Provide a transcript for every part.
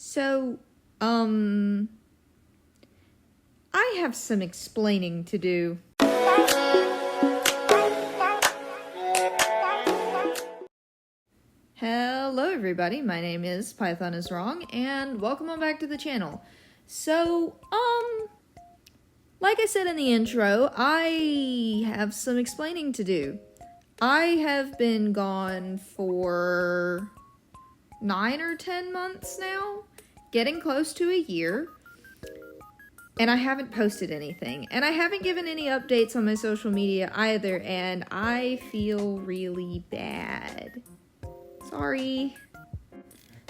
So, I have some explaining to do. Hello everybody, my name is PythonIsWrong, and welcome on back to the channel. So, like I said in the intro, I have some explaining to do. I have been gone for 9 or 10 months now, getting close to a year, and I haven't posted anything, and I haven't given any updates on my social media either, and I feel really bad. Sorry.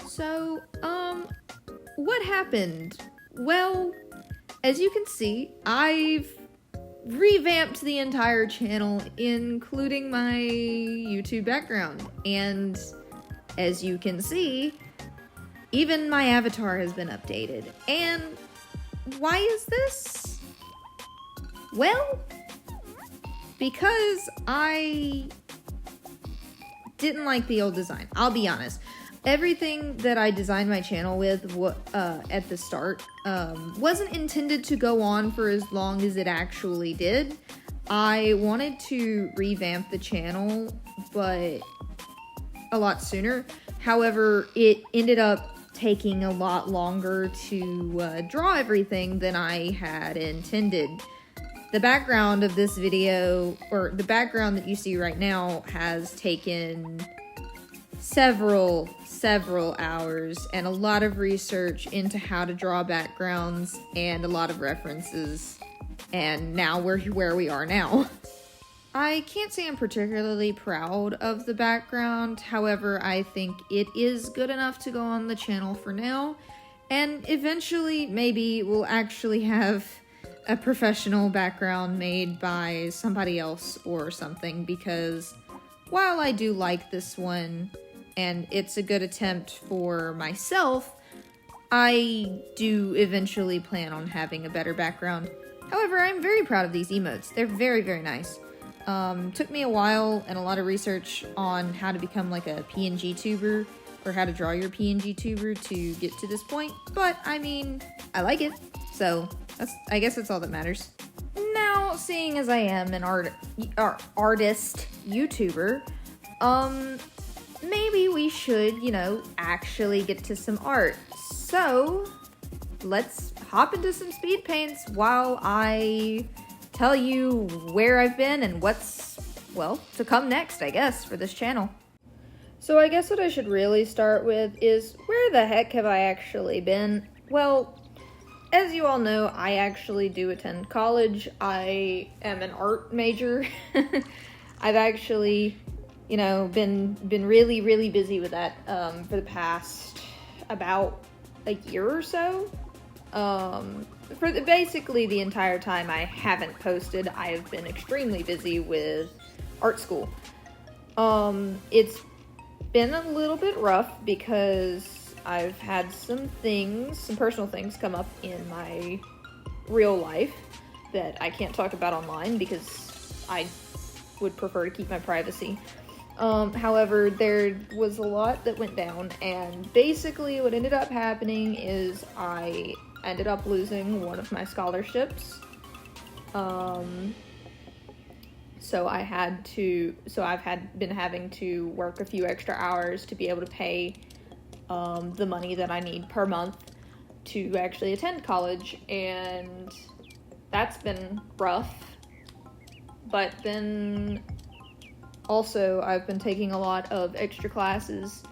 So, what happened? Well, as you can see, I've revamped the entire channel, including my YouTube background, and as you can see, even my avatar has been updated. And why is this? Well, because I didn't like the old design. I'll be honest. Everything that I designed my channel with at the start wasn't intended to go on for as long as it actually did. I wanted to revamp the channel, but a lot sooner. However, it ended up taking a lot longer to draw everything than I had intended. The background of this video, or the background that you see right now, has taken several hours and a lot of research into how to draw backgrounds and a lot of references, and now we're where we are now. I can't say I'm particularly proud of the background, however, I think it is good enough to go on the channel for now, and eventually maybe we'll actually have a professional background made by somebody else or something, because while I do like this one, and it's a good attempt for myself, I do eventually plan on having a better background. However, I'm very proud of these emotes. They're very, very nice. Took me a while and a lot of research on how to become like a PNG tuber, or how to draw your PNG tuber to get to this point, but I mean, I like it, so I guess that's all that matters. Now, seeing as I am an artist YouTuber, maybe we should, actually get to some art. So, let's hop into some speed paints while I tell you where I've been and what's, well, to come next, I guess, for this channel. So I guess what I should really start with is, where the heck have I actually been? Well, as you all know, I actually do attend college. I am an art major. I've actually, been really, really busy with that for the past about a year or so. For basically the entire time I haven't posted, I have been extremely busy with art school. It's been a little bit rough because I've had some personal things come up in my real life that I can't talk about online because I would prefer to keep my privacy. However, there was a lot that went down, and basically what ended up happening is I ended up losing one of my scholarships. So I've been having to work a few extra hours to be able to pay the money that I need per month to actually attend college, and that's been rough. But then also I've been taking a lot of extra classes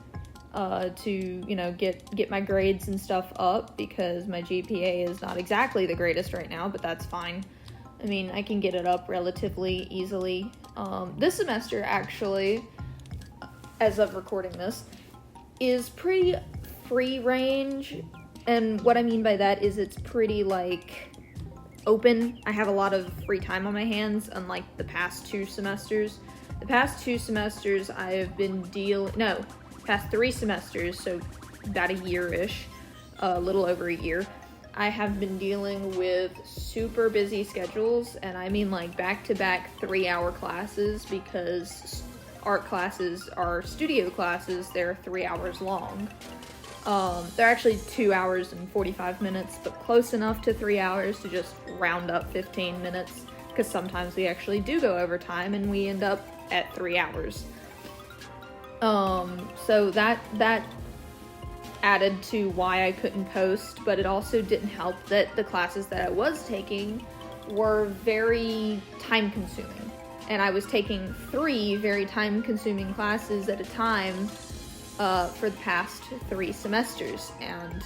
to, get my grades and stuff up, because my GPA is not exactly the greatest right now, but that's fine. I mean, I can get it up relatively easily. This semester, actually, as of recording this, is pretty free range, and what I mean by that is it's pretty, open. I have a lot of free time on my hands, unlike the past 2 semesters. The past 2 semesters, I've been past 3 semesters, so about a year-ish, a little over a year, I have been dealing with super busy schedules, and I mean back-to-back 3-hour classes, because art classes are studio classes. They're 3 hours long. They're actually 2 hours and 45 minutes, but close enough to 3 hours to just round up 15 minutes, because sometimes we actually do go over time and we end up at 3 hours. So that added to why I couldn't post, but it also didn't help that the classes that I was taking were very time consuming, and I was taking 3 very time consuming classes at a time for the past 3 semesters, and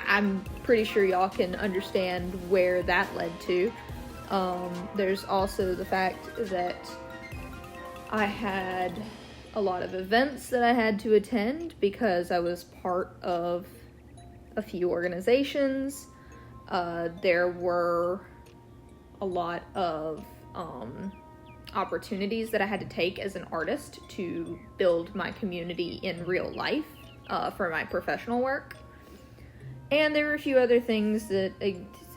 I'm pretty sure y'all can understand where that led to. There's also the fact that I had a lot of events that I had to attend because I was part of a few organizations. There were a lot of opportunities that I had to take as an artist to build my community in real life for my professional work. And there were a few other things that,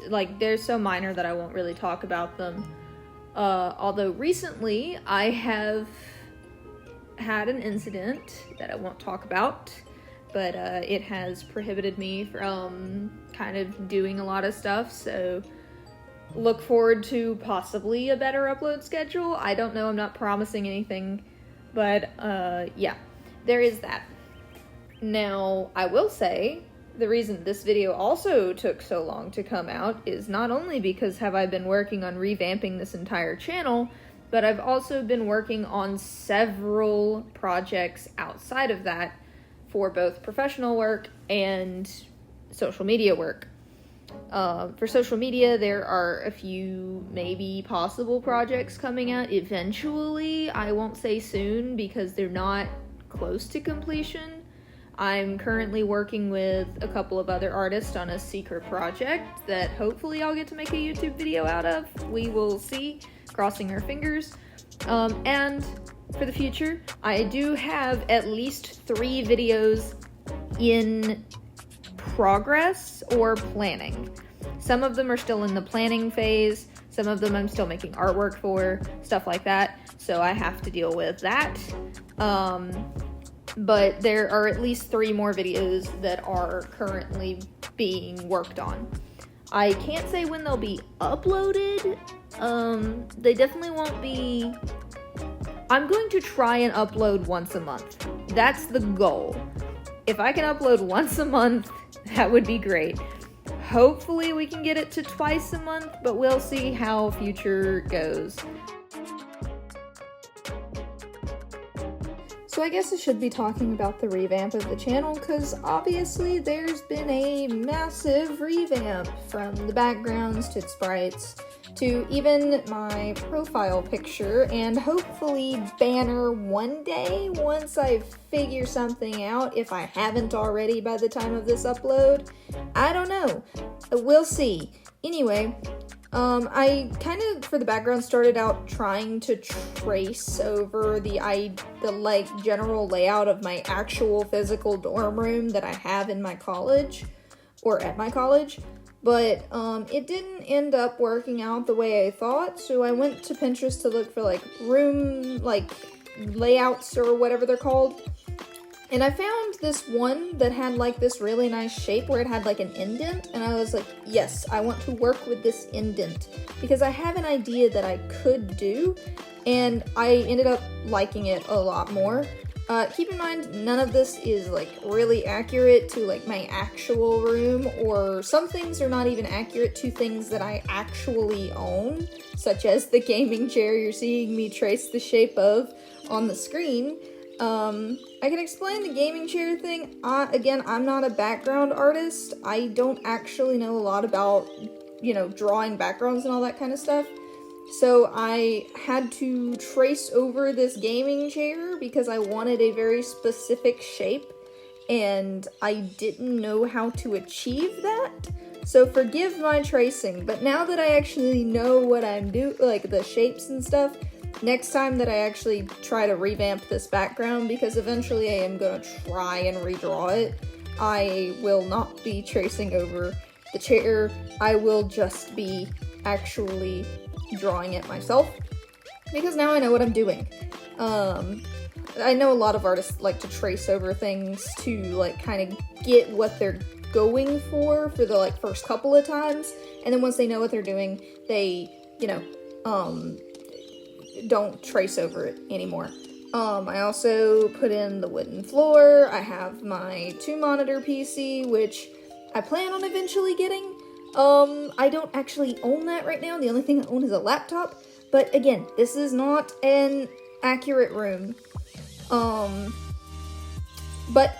like, they're so minor that I won't really talk about them. Although recently I have had an incident that I won't talk about, but it has prohibited me from kind of doing a lot of stuff, so look forward to possibly a better upload schedule. I don't know, I'm not promising anything, but yeah, there is that. Now, I will say, the reason this video also took so long to come out is not only because have I been working on revamping this entire channel, but I've also been working on several projects outside of that for both professional work and social media work. For social media, there are a few maybe possible projects coming out eventually. I won't say soon because they're not close to completion. I'm currently working with a couple of other artists on a secret project that hopefully I'll get to make a YouTube video out of. We will see. Crossing our fingers. And for the future, I do have at least 3 videos in progress or planning. Some of them are still in the planning phase, some of them I'm still making artwork for, stuff like that, so I have to deal with that. But there are at least 3 more videos that are currently being worked on. I can't say when they'll be uploaded. They definitely won't be... I'm going to try and upload once a month. That's the goal. If I can upload once a month, that would be great. Hopefully we can get it to twice a month, but we'll see how future goes. So I guess I should be talking about the revamp of the channel, because obviously there's been a massive revamp, from the backgrounds to sprites to even my profile picture, and hopefully banner one day once I figure something out, if I haven't already by the time of this upload. I don't know. We'll see. Anyway, I kind of, for the background, started out trying to trace over the like general layout of my actual physical dorm room that I have in my college, or at my college, but it didn't end up working out the way I thought, so I went to Pinterest to look for like room, like layouts or whatever they're called. And I found this one that had like this really nice shape where it had like an indent, and I was like, yes, I want to work with this indent because I have an idea that I could do, and I ended up liking it a lot more. Keep in mind, none of this is like really accurate to like my actual room, or some things are not even accurate to things that I actually own, such as the gaming chair you're seeing me trace the shape of on the screen. I can explain the gaming chair thing. Again, I'm not a background artist. I don't actually know a lot about, you know, drawing backgrounds and all that kind of stuff. So I had to trace over this gaming chair because I wanted a very specific shape, and I didn't know how to achieve that. So forgive my tracing, but now that I actually know what I'm doing, like the shapes and stuff, next time that I actually try to revamp this background, because eventually I am going to try and redraw it, I will not be tracing over the chair. I will just be actually drawing it myself, because now I know what I'm doing. I know a lot of artists like to trace over things to like kind of get what they're going for the like first couple of times, and then once they know what they're doing, they, you know, don't trace over it anymore. I also put in the wooden floor. I have my 2-monitor PC, which I plan on eventually getting. I don't actually own that right now. The only thing I own is a laptop. But again, this is not an accurate room. But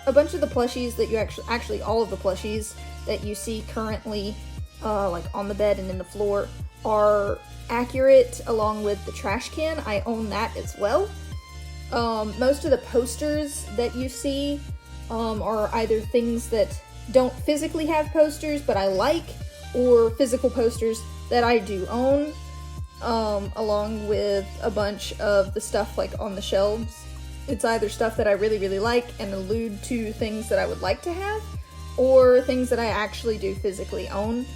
a bunch of the plushies that you actually all of the plushies that you see currently, like on the bed and in the floor, are accurate, along with the trash can. I own that as well. Most of the posters that you see are either things that don't physically have posters but I like, or physical posters that I do own, along with a bunch of the stuff like on the shelves. It's either stuff that I really, really like and allude to things that I would like to have, or things that I actually do physically own.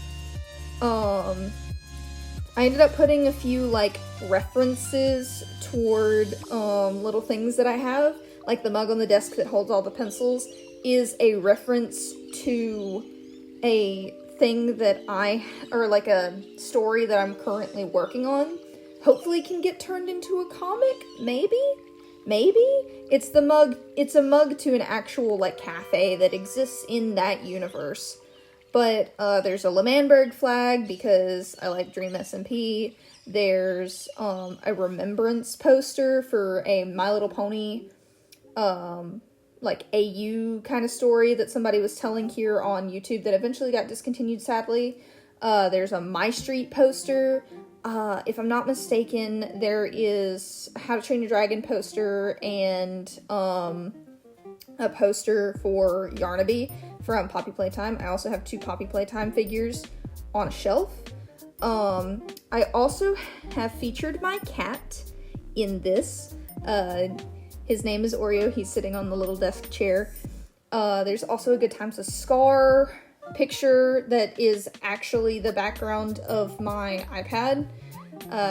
I ended up putting a few, like, references toward, little things that I have. Like, the mug on the desk that holds all the pencils is a reference to a thing that or like a story that I'm currently working on. Hopefully can get turned into a comic? Maybe? It's a mug to an actual, like, cafe that exists in that universe. But, there's a L'Manberg flag because I like Dream SMP. There's, a remembrance poster for a My Little Pony, like, AU kind of story that somebody was telling here on YouTube that eventually got discontinued, sadly. There's a My Street poster. If I'm not mistaken, there is a How to Train Your Dragon poster and, a poster for Yarnaby from Poppy Playtime. I also have 2 Poppy Playtime figures on a shelf. I also have featured my cat in this. His name is Oreo. He's sitting on the little desk chair. There's also a Good Times of Scar picture that is actually the background of my iPad.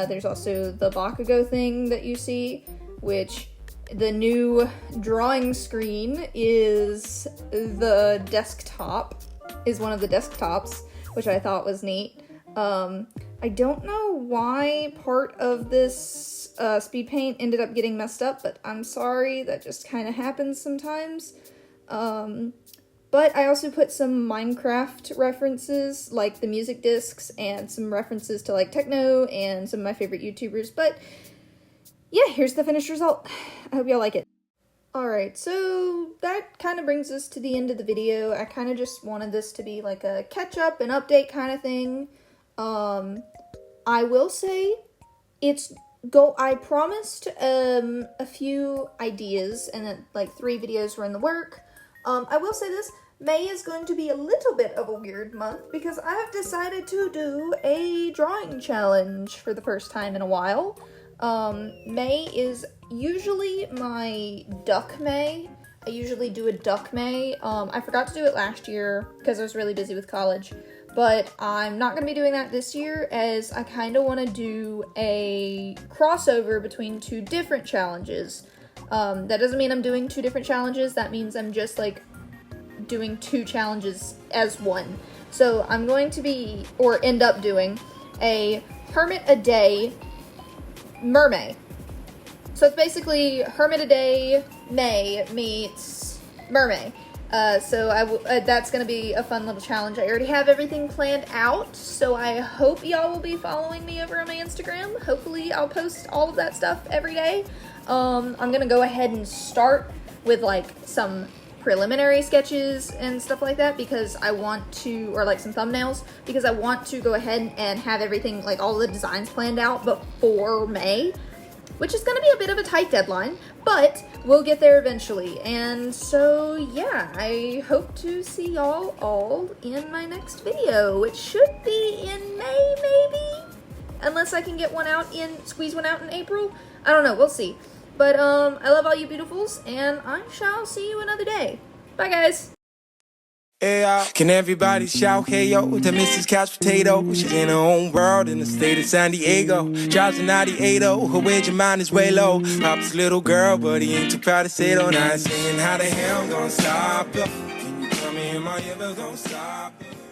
There's also the Bakugo thing that you see, which the new drawing screen is the desktop, is one of the desktops, which I thought was neat. I don't know why part of this speed paint ended up getting messed up, but I'm sorry, that just kind of happens sometimes. But I also put some Minecraft references, like the music discs, and some references to like techno and some of my favorite YouTubers, but yeah, here's the finished result. I hope y'all like it. Alright, so that kind of brings us to the end of the video. I kind of just wanted this to be like a catch-up and update kind of thing. I will say, I promised a few ideas, and that like 3 videos were in the work. I will say this, May is going to be a little bit of a weird month because I have decided to do a drawing challenge for the first time in a while. May is usually my duck May. I usually do a duck May. I forgot to do it last year because I was really busy with college, but I'm not going to be doing that this year as I kind of want to do a crossover between 2 different challenges. That doesn't mean I'm doing 2 different challenges, that means I'm just like doing 2 challenges as one. So I'm going to be, or end up doing, a Hermit a Day Mermay. So it's basically Hermit a Day May meets Mermay. So that's going to be a fun little challenge. I already have everything planned out, so I hope y'all will be following me over on my Instagram. Hopefully I'll post all of that stuff every day. I'm going to go ahead and start with like some preliminary sketches and stuff like that because I want to, or like some thumbnails, because I want to go ahead and have everything, like all the designs planned out before May, which is going to be a bit of a tight deadline, but we'll get there eventually. And so, yeah, I hope to see y'all all in my next video, which should be in May, maybe? Unless I can get squeeze one out in April. I don't know, we'll see. But, I love all you beautifuls, and I shall see you another day. Bye, guys! Yeah. Can everybody shout hey yo to Mrs. Couch Potato? She's in her own world in the state of San Diego. Drives a 98, her wage of mind is way low. Pop's little girl, but he ain't too proud to say it on. I ain't saying how the hell I'm gonna stop her. Can you tell me am I ever gonna stop her?